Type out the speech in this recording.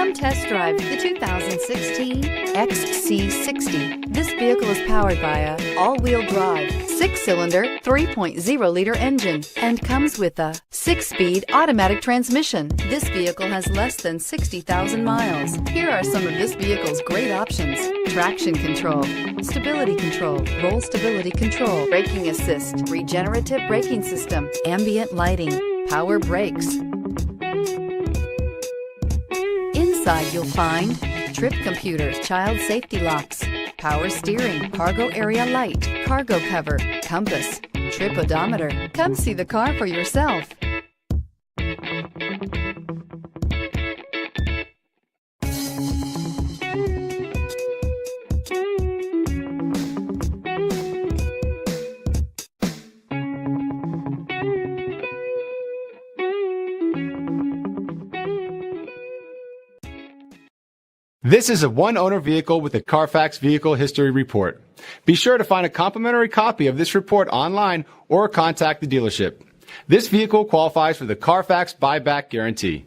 Come test drive the 2016 XC60. This vehicle is powered by a all-wheel drive, 6-cylinder, 3.0-liter engine and comes with a 6-speed automatic transmission. This vehicle has less than 60,000 miles. Here are some of this vehicle's great options: traction control, stability control, roll stability control, braking assist, regenerative braking system, ambient lighting, power brakes. Inside you'll find trip computer, child safety locks, power steering, cargo area light, cargo cover, compass, trip odometer. Come see the car for yourself. This is a one-owner vehicle with a Carfax Vehicle History Report. Be sure to find a complimentary copy of this report online or contact the dealership. This vehicle qualifies for the Carfax Buyback Guarantee.